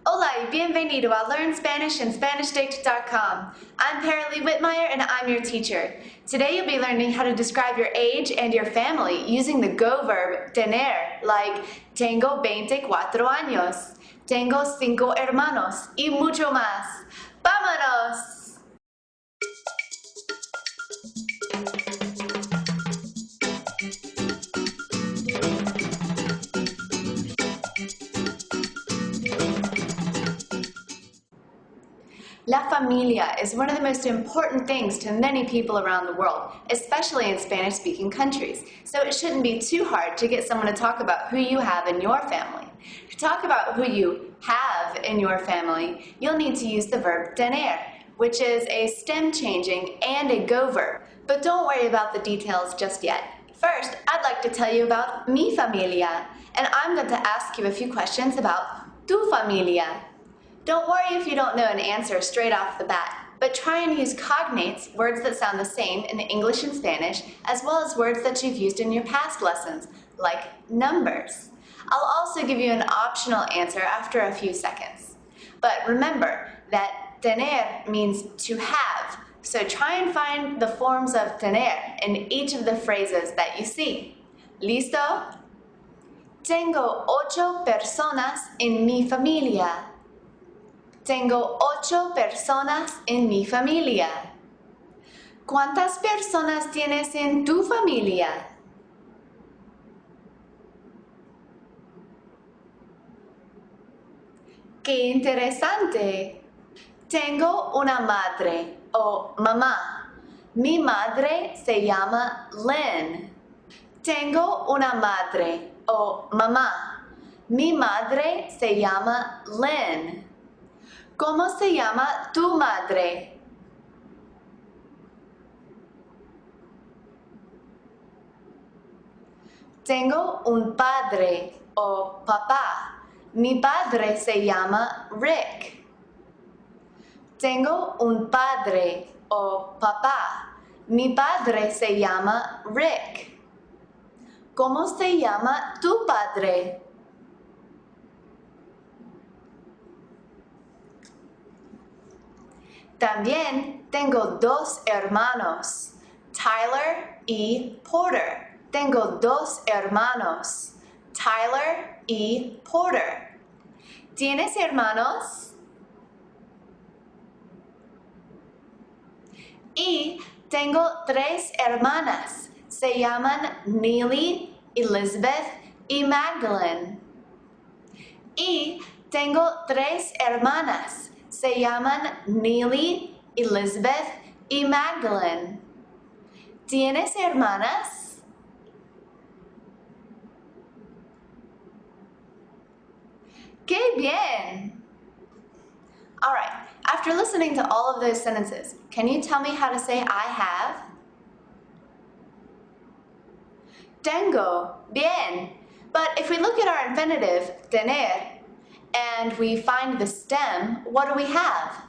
Hola y bienvenido a Learn Spanish in SpanishDict.com. I'm Paralee Whitmire and I'm your teacher. Today you'll be learning how to describe your age and your family using the go verb tener, like tengo 24 años, tengo 5 hermanos, y mucho más. ¡Vámonos! La familia is one of the most important things to many people around the world, especially in Spanish-speaking countries, so it shouldn't be too hard to get someone to talk about who you have in your family. To talk about who you have in your family, you'll need to use the verb tener, which is a stem-changing and a go verb, but don't worry about the details just yet. First, I'd like to tell you about mi familia, and I'm going to ask you a few questions about tu familia. Don't worry if you don't know an answer straight off the bat, but try and use cognates, words that sound the same in English and Spanish, as well as words that you've used in your past lessons, like numbers. I'll also give you an optional answer after a few seconds. But remember that tener means to have, so try and find the forms of tener in each of the phrases that you see. ¿Listo? Tengo 8 personas en mi familia. Tengo 8 personas en mi familia. ¿Cuántas personas tienes en tu familia? ¡Qué interesante! Tengo una madre o mamá. Mi madre se llama Lynn. Tengo una madre o mamá. Mi madre se llama Lynn. ¿Cómo se llama tu madre? Tengo un padre o papá. Mi padre se llama Rick. Tengo un padre o papá. Mi padre se llama Rick. ¿Cómo se llama tu padre? También tengo 2 hermanos, Tyler y Porter. Tengo 2 hermanos, Tyler y Porter. ¿Tienes hermanos? Y tengo 3 hermanas. Se llaman Neely, Elizabeth y Magdalene. Y tengo 3 hermanas. Se llaman Neely, Elizabeth y Magdalene. ¿Tienes hermanas? ¡Qué bien! All right, after listening to all of those sentences, can you tell me how to say I have? Tengo. Bien. But if we look at our infinitive, tener, and we find the stem, what do we have?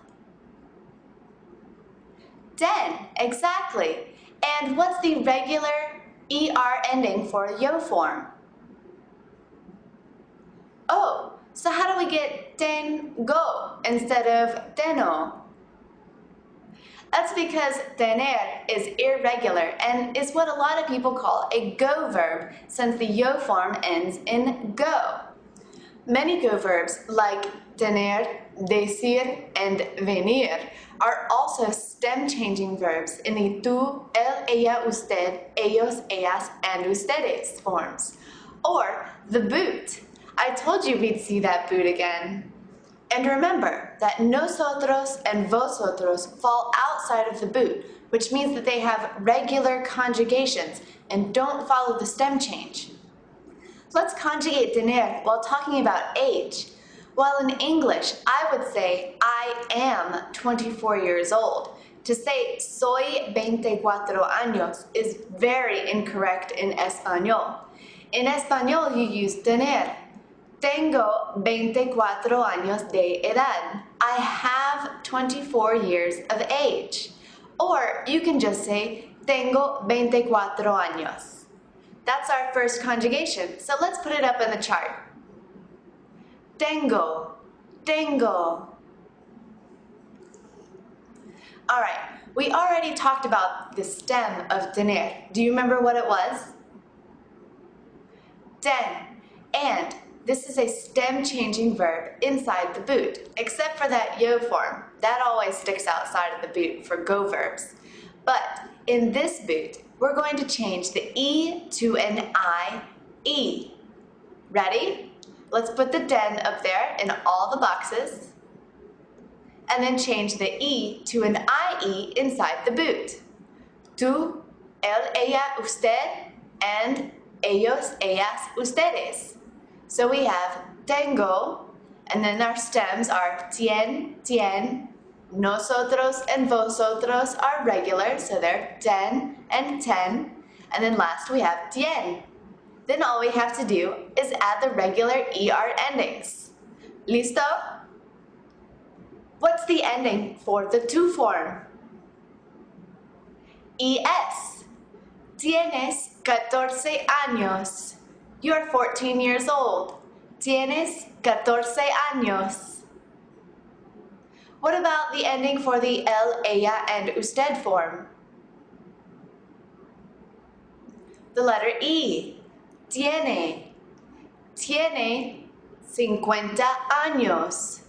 Den, exactly. And what's the regular ER ending for yo form? Oh, so how do we get tengo instead of teno? That's because tener is irregular and is what a lot of people call a go verb since the yo form ends in go. Many go verbs like tener, decir, and venir are also stem-changing verbs in the tú, él, ella, usted, ellos, ellas, and ustedes forms. Or the boot. I told you we'd see that boot again. And remember that nosotros and vosotros fall outside of the boot, which means that they have regular conjugations and don't follow the stem change. Let's conjugate tener while talking about age. Well, in English, I would say I am 24 years old. To say soy 24 años is very incorrect in Español. In Español, you use tener. Tengo 24 años de edad. I have 24 years of age. Or you can just say tengo 24 años. That's our first conjugation, so let's put it up in the chart. Tengo, tengo. All right, we already talked about the stem of tener. Do you remember what it was? Ten. And this is a stem-changing verb inside the boot, except for that yo form. That always sticks outside of the boot for go verbs. But in this boot, we're going to change the E to an I-E. Ready? Let's put the den up there in all the boxes, and then change the E to an IE inside the boot. Tú, él, ella, usted, and ellos, ellas, ustedes. So we have tengo, and then our stems are tien, nosotros and vosotros are regular, so they're ten and ten. And then last we have tien. Then all we have to do is add the regular ER endings. Listo? What's the ending for the tú form? ES. Tienes 14 años. You're 14 years old. Tienes 14 años. What about the ending for the él, ella, and usted form? The letter E. Tiene. Tiene 50 años.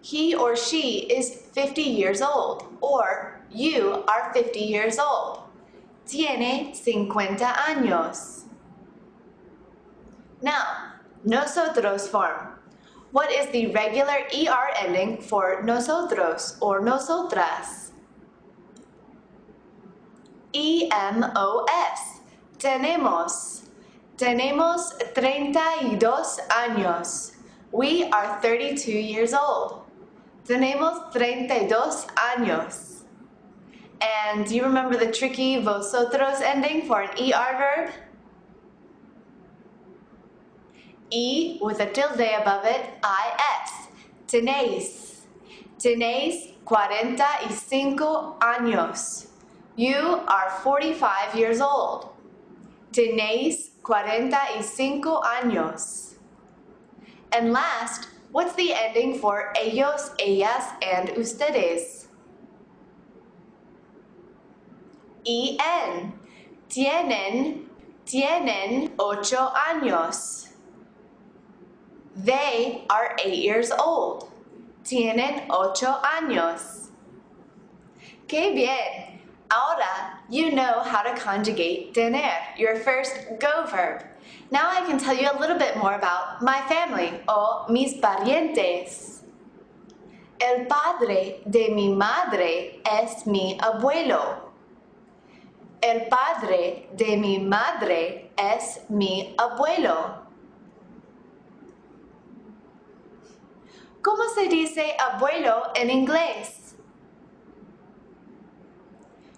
He or she is 50 years old, or you are 50 years old. Tiene 50 años. Now, nosotros form. What is the regular ER ending for nosotros or nosotras? EMOS. Tenemos. Tenemos 32 años. We are 32 years old. Tenemos 32 años. And do you remember the tricky vosotros ending for an ER verb? E with a tilde above it, IS. Tenéis. Tenéis 45 años. You are 45 years old. Tenéis 45 años. And last, what's the ending for ellos, ellas, and ustedes? EN. Tienen 8 años. They are 8 years old. Tienen 8 años. Qué bien. Ahora you know how to conjugate tener, your first go verb. Now I can tell you a little bit more about my family o mis parientes. El padre de mi madre es mi abuelo. El padre de mi madre es mi abuelo. ¿Cómo se dice abuelo en inglés?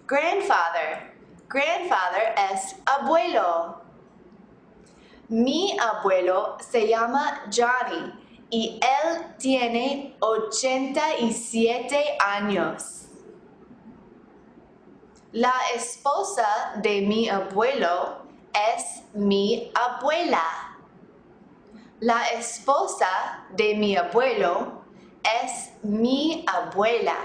Grandfather. Grandfather es abuelo. Mi abuelo se llama Johnny y él tiene 87 años. La esposa de mi abuelo es mi abuela. La esposa de mi abuelo es mi abuela.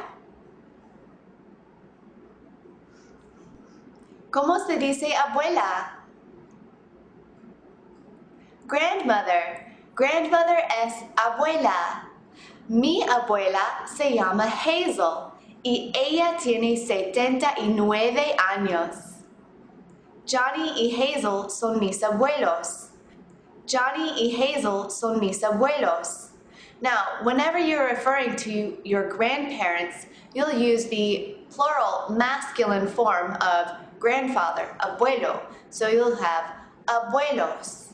¿Cómo se dice abuela? Grandmother. Grandmother es abuela. Mi abuela se llama Hazel y ella tiene 79 años. Johnny y Hazel son mis abuelos. Johnny y Hazel son mis abuelos. Now, whenever you're referring to your grandparents, you'll use the plural masculine form of grandfather, abuelo. So you'll have abuelos.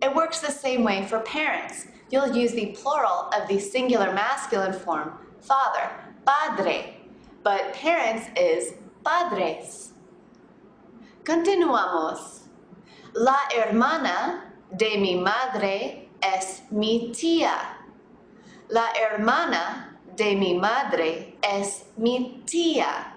It works the same way for parents. You'll use the plural of the singular masculine form, father, padre. But parents is padres. Continuamos. La hermana de mi madre es mi tía. La hermana de mi madre es mi tía.